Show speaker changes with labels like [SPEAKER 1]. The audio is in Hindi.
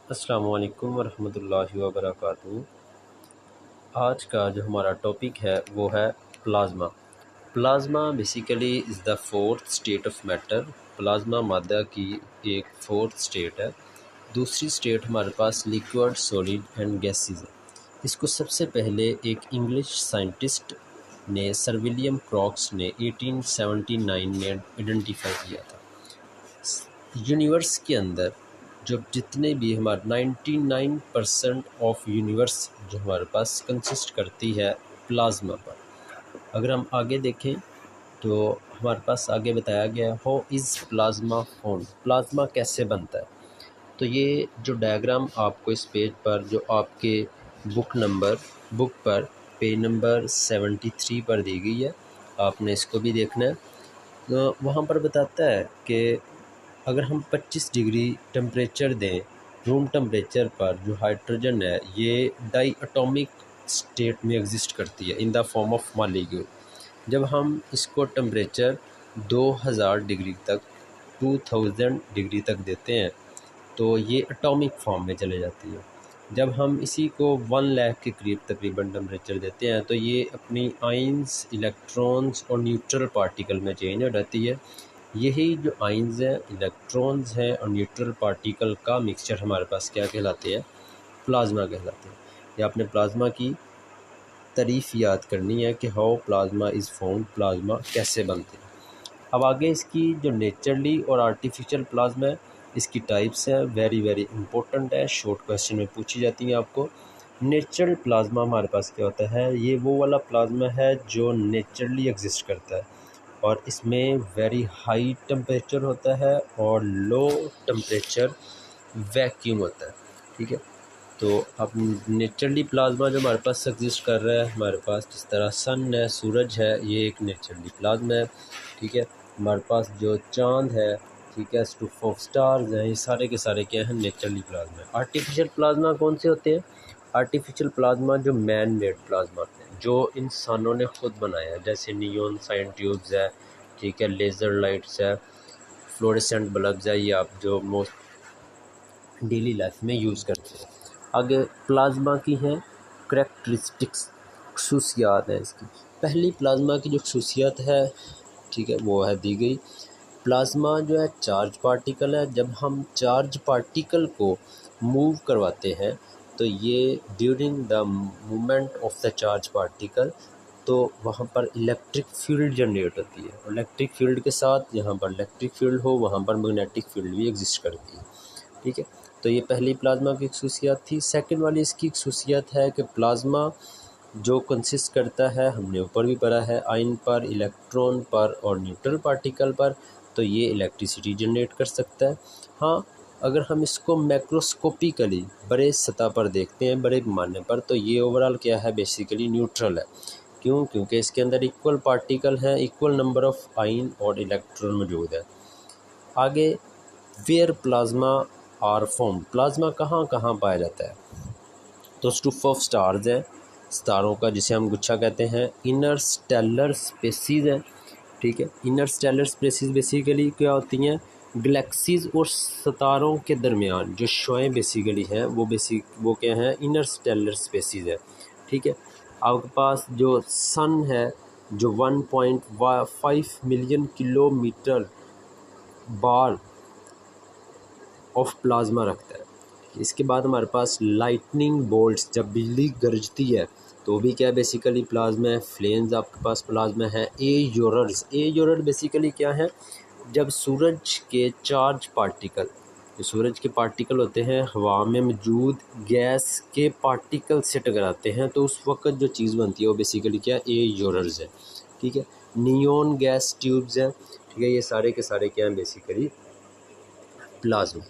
[SPEAKER 1] अस्सलामु अलैकुम वरहमतुल्लाहि वबरकातुहू। आज का जो हमारा टॉपिक है वो है plasma. Plasma basically is the fourth state of matter. Plasma मादा की एक फोर्थ स्टेट है। दूसरी स्टेट हमारे पास लिक्विड, सॉलिड एंड गैसेस है। इसको सबसे पहले एक इंग्लिश साइंटिस्ट ने सर विलियम क्रॉक्स ने 1879 में आइडेंटिफाई किया था। यूनिवर्स के अंदर जो जितने भी हमारे 99% ऑफ यूनिवर्स जो हमारे पास कंसिस्ट करती है प्लाज्मा पर। अगर हम आगे देखें तो हमारे पास आगे बताया गया है how is plasma formed, plasma कैसे बनता है। तो ये जो डायग्राम आपको इस पेज पर जो आपके बुक पर पेज नंबर 73 पर दी गई है, आपने इसको भी देखना है। तो वहाँ पर बताता है कि अगर हम 25 डिग्री टेम्परेचर दें रूम टेम्परेचर पर, जो हाइड्रोजन है ये डाई एटॉमिक स्टेट में एग्जिस्ट करती है in the form of molecule. जब हम इसको टेम्परेचर 2000 डिग्री तक 2000 डिग्री तक देते हैं तो ये एटॉमिक फॉर्म में चले जाती है। जब हम इसी को 1 लाख के करीब तकरीबन टेम्परेचर देते हैं तो ये अपनी आयंस, इलेक्ट्रॉन्स और न्यूट्रल पार्टिकल में चेंज हो जाती है। यही जो आयंस हैं, इलेक्ट्रॉन्स हैं और न्यूट्रल पार्टिकल का मिक्सचर हमारे पास क्या कहलाते हैं, प्लाज्मा कहलाते हैं। या आपने प्लाज्मा की तारीफ़ याद करनी है कि how plasma is formed, plasma कैसे बनते हैं। अब आगे इसकी जो नेचुरली और आर्टिफिशियल प्लाज्मा है, इसकी टाइप्स हैं, वेरी इंपॉर्टेंट है, शॉर्ट क्वेश्चन में पूछी जाती हैं आपको। नेचुरल प्लाज्मा हमारे पास क्या होता है, ये वो वाला प्लाज्मा है जो नेचुरली एग्जिस्ट करता है और इसमें वेरी हाई टेम्परेचर होता है और लो टेम्परेचर वैक्यूम होता है। ठीक है, तो अब नेचुरली प्लाज्मा जो हमारे पास एग्जिस्ट कर रहा है, हमारे पास जिस तरह सन है, सूरज है, ये एक नेचुरली प्लाज्मा है। ठीक है, हमारे पास जो चांद है, ठीक है, स्टूफ ऑफ स्टार्स हैं, ये सारे के सारे क्या हैं, नेचुरली प्लाज्मा है। आर्टिफिशियल प्लाज्मा कौन से होते हैं? आर्टिफिशियल प्लाज्मा जो मैन मेड प्लाज्मा हैं, जो इंसानों ने खुद बनाया है, जैसे नियॉन साइन ट्यूब्स है, ठीक है, लेज़र लाइट्स है, फ्लोरेसेंट बल्ब्स है, ये आप जो मोस्ट डेली लाइफ में यूज़ करते हैं। आगे प्लाज्मा की हैं करेक्टरिस्टिक्स, खसूसियात है इसकी। पहली प्लाज्मा की जो खसूसियत है, ठीक है, वो है दी गई। प्लाज्मा जो है चार्ज पार्टिकल है। जब हम चार्ज पार्टिकल को मूव करवाते हैं तो ये during the movement of the charge particle तो वहाँ पर इलेक्ट्रिक फील्ड जनरेट होती है। इलेक्ट्रिक फील्ड के साथ जहाँ पर इलेक्ट्रिक फील्ड हो वहाँ पर मैग्नेटिक फील्ड भी एग्जिस्ट करती है। ठीक है, तो ये पहली प्लाज्मा की खसूसियत थी। सेकंड वाली इसकी खसूसियत है कि प्लाज्मा जो कंसिस्ट करता है, हमने ऊपर भी पढ़ा है, आयन पर, इलेक्ट्रॉन पर और न्यूट्रल पार्टिकल पर, तो ये इलेक्ट्रिसिटी जनरेट कर सकता है। हाँ, अगर हम इसको मैक्रोस्कोपिकली बड़े सतह पर देखते हैं, बड़े पैमाने पर, तो ये ओवरऑल क्या है, बेसिकली न्यूट्रल है। क्यों? क्योंकि इसके अंदर इक्वल पार्टिकल हैं, इक्वल नंबर ऑफ आयन और इलेक्ट्रॉन मौजूद है। आगे where plasma are form, plasma कहाँ कहाँ पाया जाता है? तो स्टूफ ऑफ स्टार्स है, सितारों का जिसे हम गुच्छा कहते हैं। इनर स्टेलर स्पेसीज है। ठीक है, इनर स्टेलर स्पेसीज बेसिकली क्या होती हैं, गैलेक्सीज और सितारों के दरमियान जो शोएं बेसिकली हैं वो क्या हैं, इनर स्टेलर स्पेसीज है। ठीक है, आपके पास जो सन है जो 1.5 million kilometre bar of plasma रखता है। इसके बाद हमारे पास लाइटनिंग बोल्ट्स, जब बिजली गरजती है तो भी क्या बेसिकली प्लाज्मा है। फ्लेम्स आपके पास प्लाज्मा है। एयोरर्स बेसिकली क्या है, जब सूरज के चार्ज पार्टिकल, जो सूरज के पार्टिकल होते हैं हवा में मौजूद गैस के पार्टिकल से टकराते हैं तो उस वक्त जो चीज़ बनती है वो बेसिकली क्या, एयोरर्स है। ठीक है, नियॉन गैस ट्यूब्स हैं। ठीक है, ये सारे के सारे क्या हैं, बेसिकली प्लाज्मा।